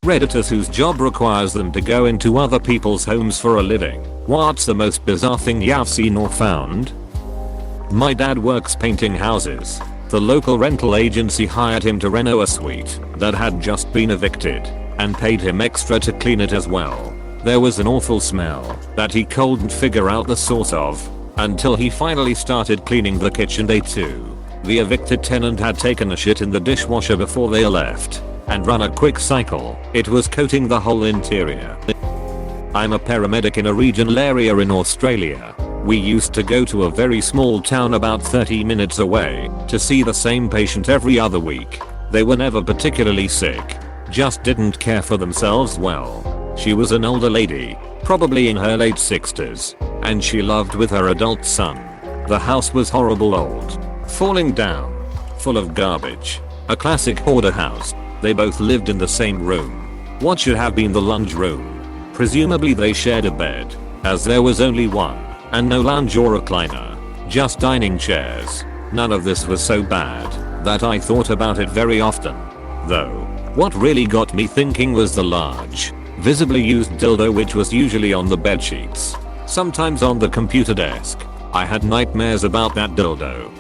Redditors whose job requires them to go into other people's homes for a living. What's the most bizarre thing you've seen or found? My dad works painting houses. The local rental agency hired him to reno a suite that had just been evicted and paid him extra to clean it as well. There was an awful smell that he couldn't figure out the source of until he finally started cleaning the kitchen day 2. The evicted tenant had taken a shit in the dishwasher before they left and run a quick cycle. It was coating the whole interior. I'm a paramedic in a regional area in Australia. We used to go to a very small town about 30 minutes away to see the same patient every other week. They were never particularly sick, just didn't care for themselves well. She was an older lady, probably in her late 60s, and she lived with her adult son. The house was horrible old, falling down, full of garbage. A classic hoarder house. They both lived in the same room. What should have been the lunch room. Presumably they shared a bed, as there was only one, and no lounge or recliner, just dining chairs. None of this was so bad that I thought about it very often. Though, what really got me thinking was the large, visibly used dildo which was usually on the bedsheets, sometimes on the computer desk. I had nightmares about that dildo.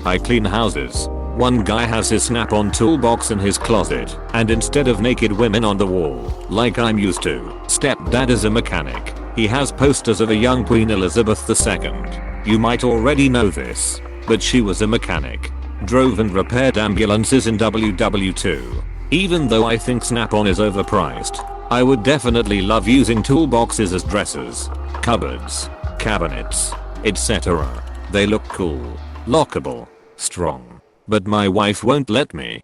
I clean houses. One guy has his snap-on toolbox in his closet, and instead of naked women on the wall, like I'm used to, stepdad is a mechanic. He has posters of a young Queen Elizabeth II. You might already know this, but she was a mechanic. Drove and repaired ambulances in WW2. Even though I think snap-on is overpriced, I would definitely love using toolboxes as dressers, cupboards, cabinets, etc. They look cool, lockable, strong. But my wife won't let me.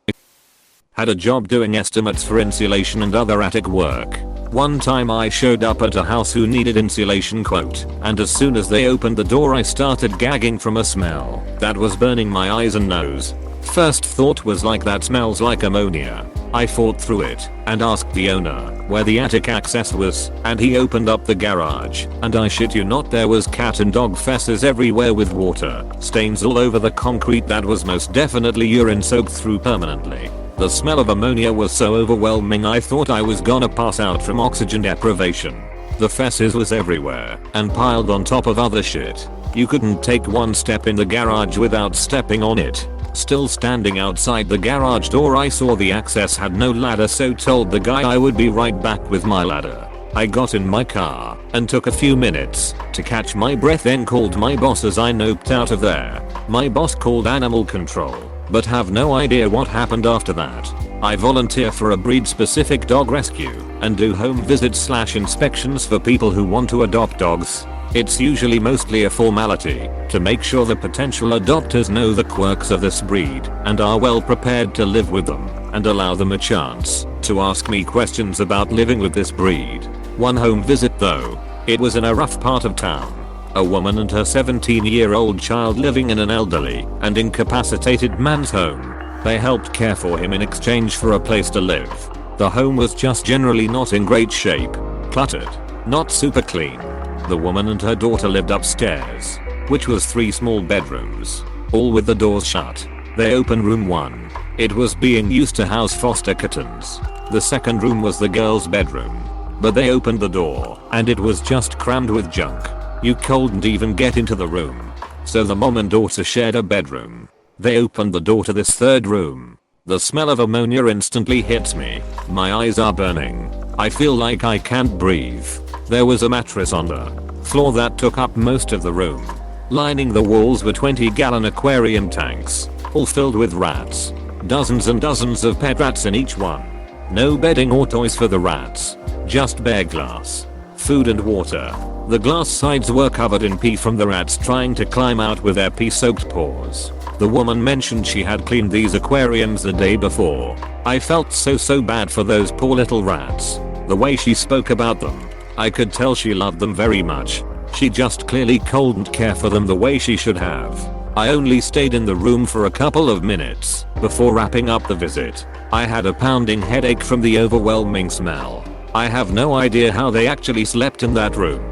Had a job doing estimates for insulation and other attic work. One time I showed up at a house who needed insulation quote, and as soon as they opened the door I started gagging from a smell that was burning my eyes and nose. First thought was like that smells like ammonia. I fought through it and asked the owner where the attic access was, and he opened up the garage, and I shit you not there was cat and dog fesses everywhere with water stains all over the concrete that was most definitely urine soaked through permanently. The smell of ammonia was so overwhelming I thought I was gonna pass out from oxygen deprivation. The fesses was everywhere and piled on top of other shit. You couldn't take one step in the garage without stepping on it. Still standing outside the garage door I saw the access had no ladder, so told the guy I would be right back with my ladder. I got in my car and took a few minutes to catch my breath, then called my boss as I noped out of there. My boss called animal control, but have no idea what happened after that. I volunteer for a breed specific dog rescue and do home visits / inspections for people who want to adopt dogs. It's usually mostly a formality to make sure the potential adopters know the quirks of this breed and are well prepared to live with them, and allow them a chance to ask me questions about living with this breed. One home visit though, it was in a rough part of town. A woman and her 17-year-old child living in an elderly and incapacitated man's home. They helped care for him in exchange for a place to live. The home was just generally not in great shape, cluttered, not super clean. The woman and her daughter lived upstairs, which was 3 small bedrooms, all with the doors shut. They opened room 1. It was being used to house foster kittens. The second room was the girl's bedroom, but they opened the door and it was just crammed with junk. You couldn't even get into the room. So the mom and daughter shared a bedroom. They opened the door to this third room. The smell of ammonia instantly hits me. My eyes are burning. I feel like I can't breathe. There was a mattress on the floor that took up most of the room. Lining the walls were 20-gallon aquarium tanks, all filled with rats. Dozens and dozens of pet rats in each one. No bedding or toys for the rats. Just bare glass, food and water. The glass sides were covered in pee from the rats trying to climb out with their pee-soaked paws. The woman mentioned she had cleaned these aquariums the day before. I felt so bad for those poor little rats. The way she spoke about them, I could tell she loved them very much. She just clearly couldn't care for them the way she should have. I only stayed in the room for a couple of minutes before wrapping up the visit. I had a pounding headache from the overwhelming smell. I have no idea how they actually slept in that room.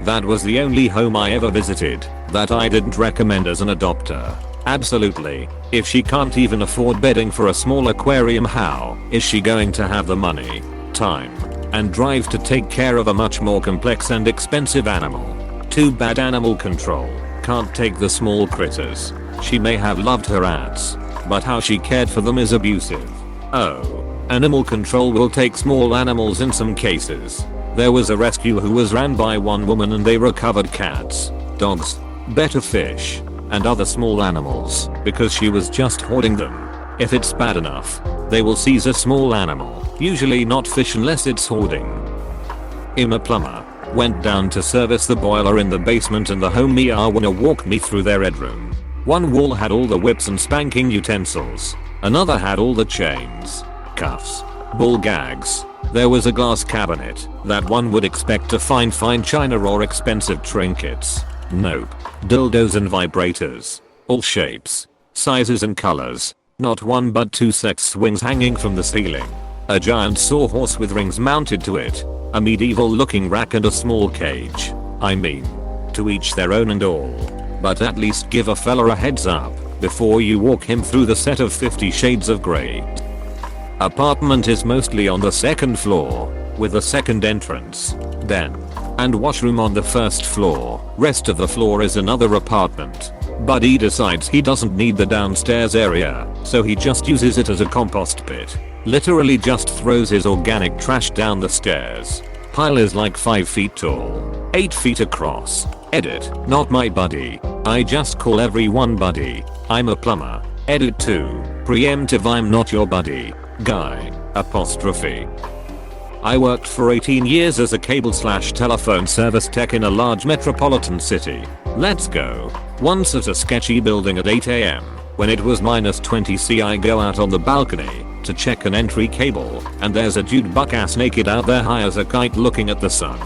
That was the only home I ever visited that I didn't recommend as an adopter. Absolutely. If she can't even afford bedding for a small aquarium, how is she going to have the money, time, and drive to take care of a much more complex and expensive animal? Too bad animal control can't take the small critters. She may have loved her ants, but how she cared for them is abusive. Oh, animal control will take small animals in some cases. There was a rescue who was ran by one woman and they recovered cats, dogs, better fish, and other small animals because she was just hoarding them. If it's bad enough, they will seize a small animal, usually not fish unless it's hoarding. A plumber went down to service the boiler in the basement and the home owner walked me through their bedroom. One wall had all the whips and spanking utensils. Another had all the chains, cuffs, ball gags. There was a glass cabinet that one would expect to find fine china or expensive trinkets. Nope. Dildos and vibrators. All shapes, sizes and colors. Not one but two sex swings hanging from the ceiling. A giant sawhorse with rings mounted to it. A medieval looking rack and a small cage. I mean, to each their own and all. But at least give a fella a heads up before you walk him through the set of 50 Shades of Grey. Apartment is mostly on the second floor, with a second entrance, den, and washroom on the first floor. Rest of the floor is another apartment. Buddy decides he doesn't need the downstairs area, so he just uses it as a compost pit. Literally just throws his organic trash down the stairs. Pile is like 5 feet tall, 8 feet across. Edit, not my buddy. I just call everyone buddy. I'm a plumber. Edit 2, preemptive, I'm not your buddy. Guy, apostrophe. I worked for 18 years as a cable/telephone service tech in a large metropolitan city. Let's go. Once at a sketchy building at 8 AM, when it was -20°C, I go out on the balcony to check an entry cable, and there's a dude buck ass naked out there high as a kite looking at the sun.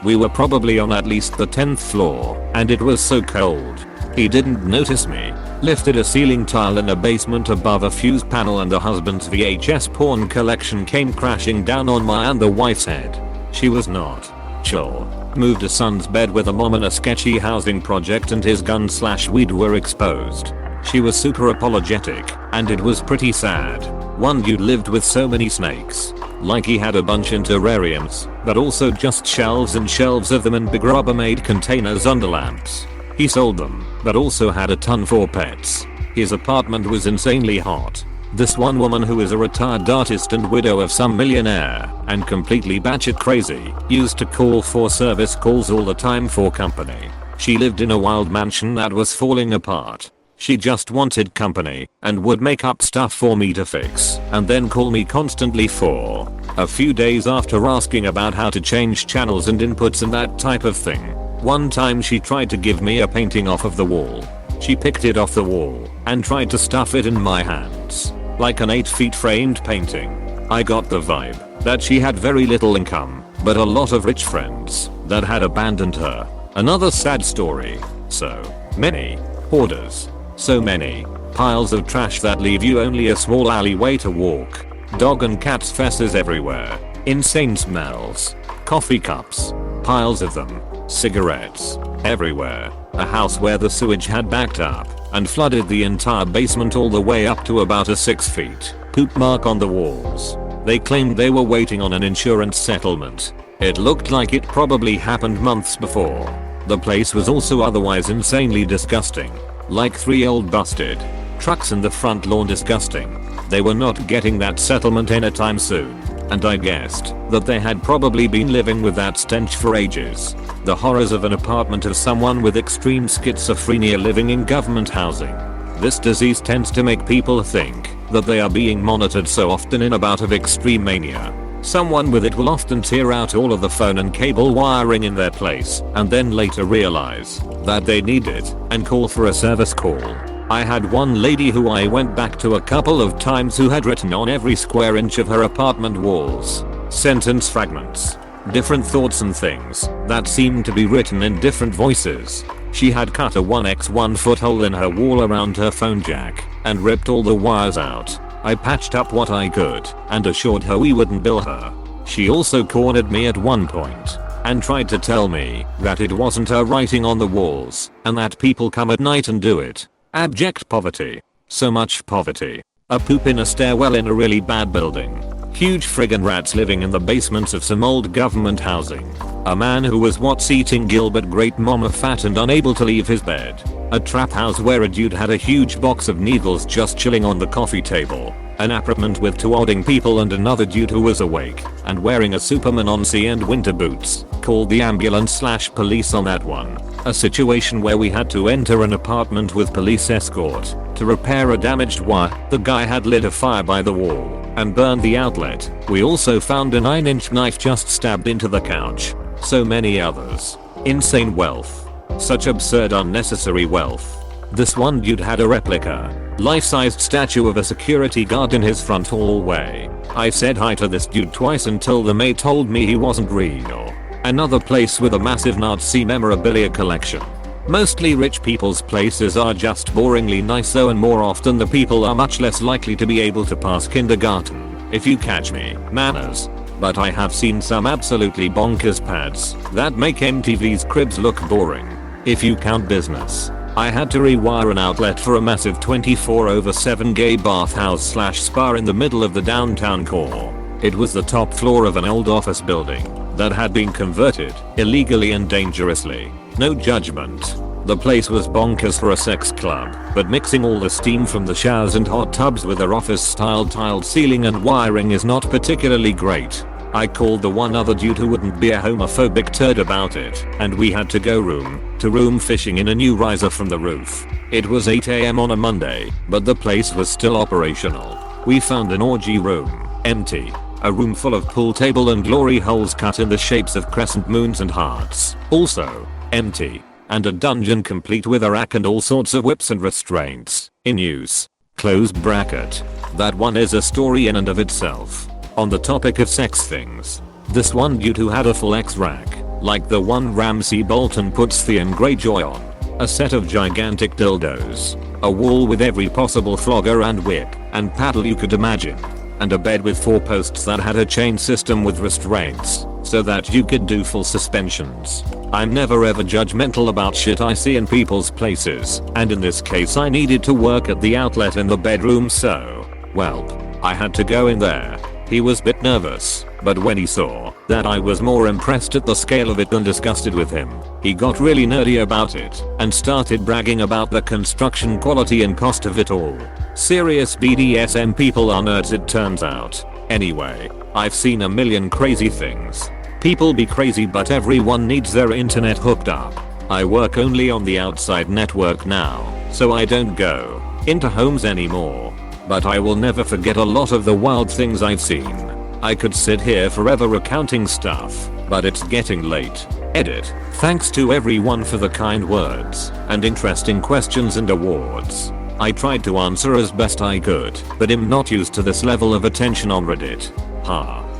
We were probably on at least the 10th floor, and it was so cold. He didn't notice me, lifted a ceiling tile in a basement above a fuse panel, and the husband's VHS porn collection came crashing down on my and the wife's head. She was not chill. Moved a son's bed with a mom in a sketchy housing project, and his gun/weed were exposed. She was super apologetic, and it was pretty sad. One dude lived with so many snakes. Like he had a bunch in terrariums, but also just shelves and shelves of them in big Rubbermaid containers under lamps. He sold them, but also had a ton for pets. His apartment was insanely hot. This one woman, who is a retired artist and widow of some millionaire, and completely batshit crazy, used to call for service calls all the time for company. She lived in a wild mansion that was falling apart. She just wanted company and would make up stuff for me to fix and then call me constantly for a few days after asking about how to change channels and inputs and that type of thing. One time she tried to give me a painting off of the wall. She picked it off the wall and tried to stuff it in my hands, like an 8 feet framed painting. I got the vibe that she had very little income, but a lot of rich friends that had abandoned her. Another sad story. So many hoarders. So many piles of trash that leave you only a small alleyway to walk. Dog and cats fesses everywhere. Insane smells. Coffee cups. Piles of them. Cigarettes. Everywhere. A house where the sewage had backed up and flooded the entire basement all the way up to about a 6 feet poop mark on the walls. They claimed they were waiting on an insurance settlement. It looked like it probably happened months before. The place was also otherwise insanely disgusting. Like 3 old busted trucks in the front lawn. Disgusting. They were not getting that settlement anytime soon, and I guessed that they had probably been living with that stench for ages. The horrors of an apartment of someone with extreme schizophrenia living in government housing. This disease tends to make people think that they are being monitored so often in a bout of extreme mania. Someone with it will often tear out all of the phone and cable wiring in their place and then later realize that they need it and call for a service call. I had one lady who I went back to a couple of times who had written on every square inch of her apartment walls sentence fragments, different thoughts and things that seemed to be written in different voices. She had cut a 1x1 foot hole in her wall around her phone jack and ripped all the wires out. I patched up what I could and assured her we wouldn't bill her. She also cornered me at one point and tried to tell me that it wasn't her writing on the walls and that people come at night and do it. Abject poverty. So much poverty. A poop in a stairwell in a really bad building. Huge friggin' rats living in the basements of some old government housing. A man who was what's eating Gilbert Great Mama fat and unable to leave his bed. A trap house where a dude had a huge box of needles just chilling on the coffee table. An apartment with 2 odding people and another dude who was awake and wearing a Superman onesie and winter boots. Called the ambulance/police on that one. A situation where we had to enter an apartment with police escort to repair a damaged wire. The guy had lit a fire by the wall and burned the outlet. We also found a 9-inch knife just stabbed into the couch. So many others. Insane wealth. Such absurd unnecessary wealth. This one dude had a replica, life-sized statue of a security guard in his front hallway. I said hi to this dude twice until the maid told me he wasn't real. Another place with a massive Nazi memorabilia collection. Mostly rich people's places are just boringly nice though, and more often the people are much less likely to be able to pass kindergarten. If you catch me, manners. But I have seen some absolutely bonkers pads that make MTV's Cribs look boring. If you count business. I had to rewire an outlet for a massive 24/7 gay bathhouse/spa in the middle of the downtown core. It was the top floor of an old office building that had been converted illegally and dangerously. No judgment. The place was bonkers for a sex club, but mixing all the steam from the showers and hot tubs with their office-style tiled ceiling and wiring is not particularly great. I called the one other dude who wouldn't be a homophobic turd about it, and we had to go room to room fishing in a new riser from the roof. It was 8 AM on a Monday, but the place was still operational. We found an orgy room, empty. A room full of pool table and glory holes cut in the shapes of crescent moons and hearts, also empty. And a dungeon complete with a rack and all sorts of whips and restraints in use. Close bracket. That one is a story in and of itself. On the topic of sex things, this one dude who had a full X rack, like the one Ramsay Bolton puts Theon Greyjoy on. A set of gigantic dildos. A wall with every possible flogger and whip and paddle you could imagine. And a bed with 4 posts that had a chain system with restraints, so that you could do full suspensions. I'm never ever judgmental about shit I see in people's places, and in this case I needed to work at the outlet in the bedroom, so, well, I had to go in there. He was a bit nervous, but when he saw that I was more impressed at the scale of it than disgusted with him, he got really nerdy about it and started bragging about the construction quality and cost of it all. Serious BDSM people are nerds, it turns out. Anyway, I've seen a million crazy things. People be crazy, but everyone needs their internet hooked up. I work only on the outside network now, so I don't go into homes anymore. But I will never forget a lot of the wild things I've seen. I could sit here forever recounting stuff, but it's getting late. Edit. Thanks to everyone for the kind words and interesting questions and awards. I tried to answer as best I could, but I'm not used to this level of attention on Reddit.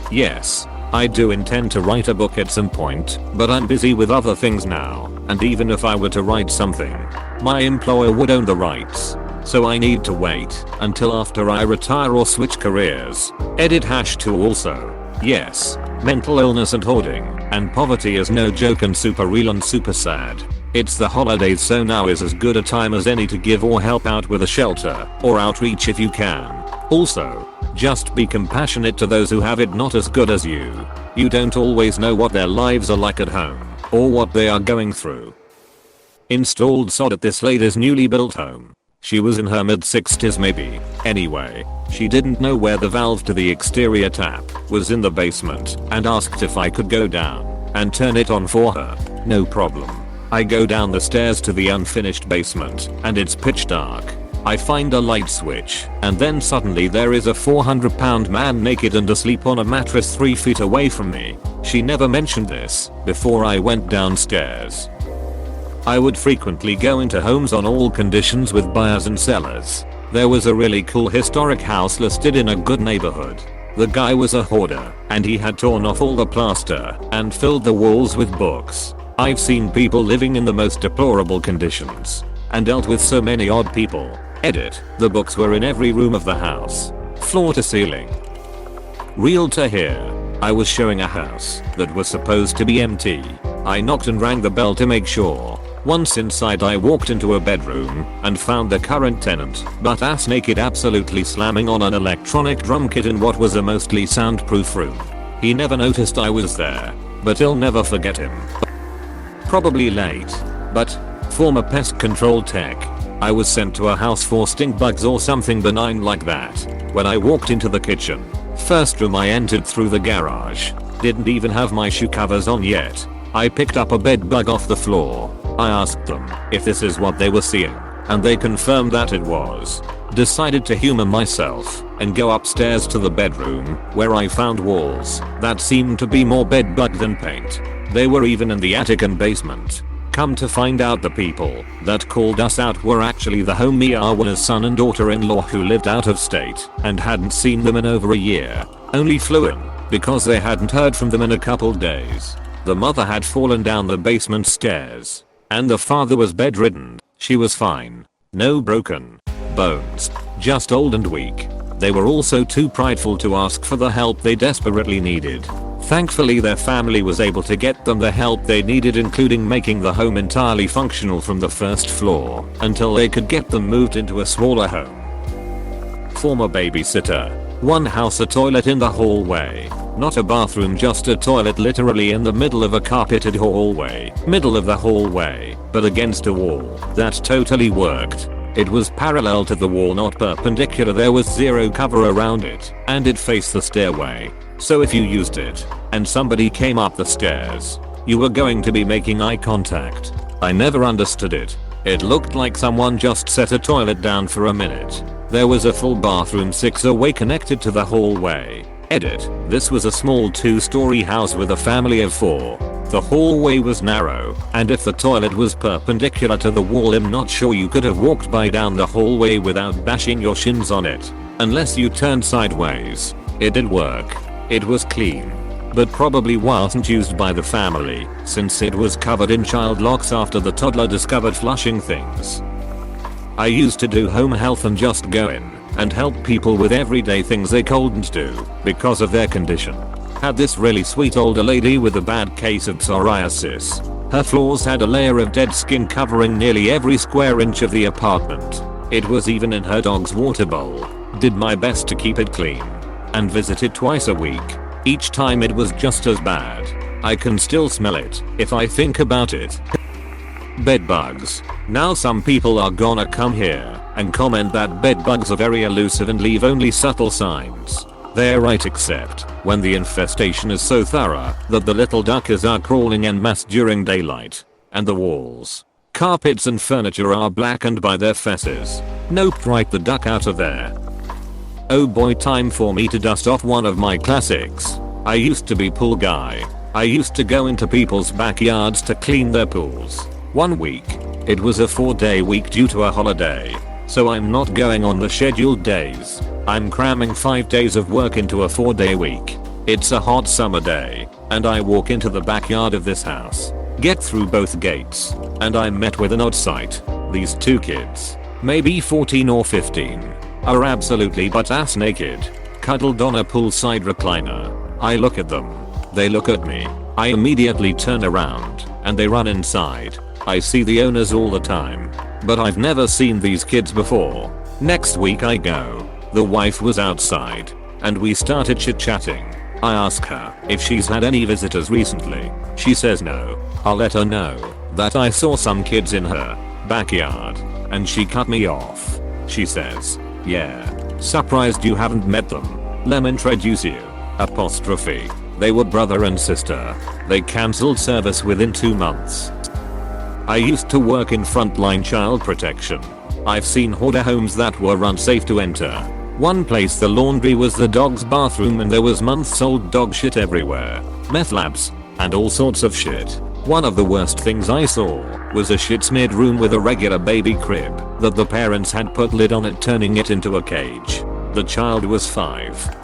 Yes, I do intend to write a book at some point, but I'm busy with other things now, and even if I were to write something, my employer would own the rights. So I need to wait until after I retire or switch careers. Edit #2 also. Yes, mental illness and hoarding and poverty is no joke and super real and super sad. It's the holidays, so now is as good a time as any to give or help out with a shelter or outreach if you can. Also, just be compassionate to those who have it not as good as you. You don't always know what their lives are like at home or what they are going through. Installed sod at this lady's newly built home. She was in her mid-60s maybe. Anyway, she didn't know where the valve to the exterior tap was in the basement and asked if I could go down and turn it on for her. No problem. I go down the stairs to the unfinished basement and it's pitch dark. I find a light switch and then suddenly there is a 400-pound man naked and asleep on a mattress 3 feet away from me. She never mentioned this before I went downstairs. I would frequently go into homes on all conditions with buyers and sellers. There was a really cool historic house listed in a good neighborhood. The guy was a hoarder, and he had torn off all the plaster and filled the walls with books. I've seen people living in the most deplorable conditions and dealt with so many odd people. Edit. The books were in every room of the house, floor to ceiling. Realtor here. I was showing a house that was supposed to be empty. I knocked and rang the bell to make sure. Once inside I walked into a bedroom and found the current tenant butt ass naked absolutely slamming on an electronic drum kit in what was a mostly soundproof room. He never noticed I was there, but I'll never forget him. Probably late, but former pest control tech. I was sent to a house for stink bugs or something benign like that. When I walked into the kitchen, first room I entered through the garage, didn't even have my shoe covers on yet. I picked up a bed bug off the floor. I asked them if this is what they were seeing, and they confirmed that it was. Decided to humor myself and go upstairs to the bedroom, where I found walls that seemed to be more bed bug than paint. They were even in the attic and basement. Come to find out, the people that called us out were actually the homie Arwana's son and daughter-in-law who lived out of state and hadn't seen them in over a year. Only flew in because they hadn't heard from them in a couple days. The mother had fallen down the basement stairs, and the father was bedridden. She was fine. No broken bones. Just old and weak. They were also too prideful to ask for the help they desperately needed. Thankfully their family was able to get them the help they needed, including making the home entirely functional from the first floor until they could get them moved into a smaller home. Former babysitter. One house, a toilet in the hallway. Not a bathroom, just a toilet literally in the middle of a carpeted hallway. Middle of the hallway, but against a wall. That totally worked. It was parallel to the wall, not perpendicular. There was zero cover around it, and it faced the stairway. So if you used it, and somebody came up the stairs, you were going to be making eye contact. I never understood it. It looked like someone just set a toilet down for a minute. There was a full bathroom 6-way connected to the hallway. Edit. This was a small 2-story house with a family of 4. The hallway was narrow, and if the toilet was perpendicular to the wall, I'm not sure you could have walked by down the hallway without bashing your shins on it. Unless you turned sideways. It did work. It was clean, but probably wasn't used by the family, since it was covered in child locks after the toddler discovered flushing things. I used to do home health and just go in and help people with everyday things they couldn't do because of their condition. Had this really sweet older lady with a bad case of psoriasis. Her floors had a layer of dead skin covering nearly every square inch of the apartment. It was even in her dog's water bowl. Did my best to keep it clean and visited twice a week. Each time it was just as bad. I can still smell it if I think about it. Bed bugs. Now some people are gonna come here and comment that bed bugs are very elusive and leave only subtle signs. They're right, except when the infestation is so thorough that the little duckers are crawling en masse during daylight, and the walls, carpets and furniture are blackened by their fesses. Nope, right the duck out of there. Oh boy, time for me to dust off one of my classics. I used to be pool guy. I used to go into people's backyards to clean their pools. One week, it was a 4-day week due to a holiday, so I'm not going on the scheduled days. I'm cramming 5 days of work into a 4-day week. It's a hot summer day, and I walk into the backyard of this house, get through both gates, and I'm met with an odd sight. These 2 kids, maybe 14 or 15, are absolutely butt-ass naked, cuddled on a poolside recliner. I look at them. They look at me. I immediately turn around, and they run inside. I see the owners all the time, but I've never seen these kids before. Next week I go. The wife was outside, and we started chit-chatting. I ask her if she's had any visitors recently. She says no. I'll let her know that I saw some kids in her backyard, and she cut me off. She says, "Yeah, surprised you haven't met them. Lem introduce you." Apostrophe. They were brother and sister. They cancelled service within 2 months. I used to work in frontline child protection. I've seen hoarder homes that were unsafe to enter. One place the laundry was the dog's bathroom and there was months old dog shit everywhere. Meth labs, and all sorts of shit. One of the worst things I saw was a shit smeared room with a regular baby crib that the parents had put lid on it, turning it into a cage. The child was 5.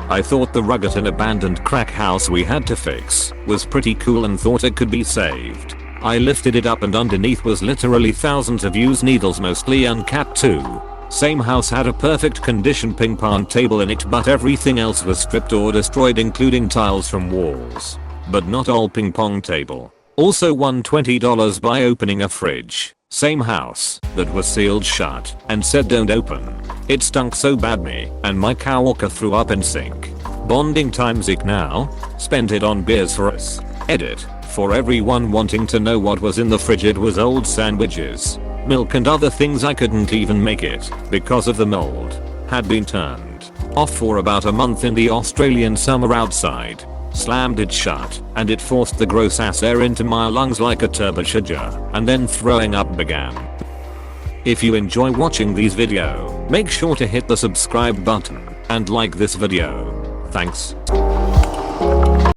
I thought the rugged and abandoned crack house we had to fix was pretty cool and thought it could be saved. I lifted it up and underneath was literally thousands of used needles, mostly uncapped too. Same house had a perfect condition ping pong table in it, but everything else was stripped or destroyed, including tiles from walls. But not all ping pong table. Also won $20 by opening a fridge. Same house that was sealed shut and said don't open. It stunk so bad me and my coworker threw up in sink. Bonding time Zeke now. Spent it on beers for us. Edit. For everyone wanting to know what was in the fridge, it was old sandwiches, milk and other things. I couldn't even make it because of the mold. Had been turned off for about a month in the Australian summer outside. Slammed it shut and it forced the gross ass air into my lungs like a turbocharger and then throwing up began. If you enjoy watching these videos, make sure to hit the subscribe button and like this video. Thanks.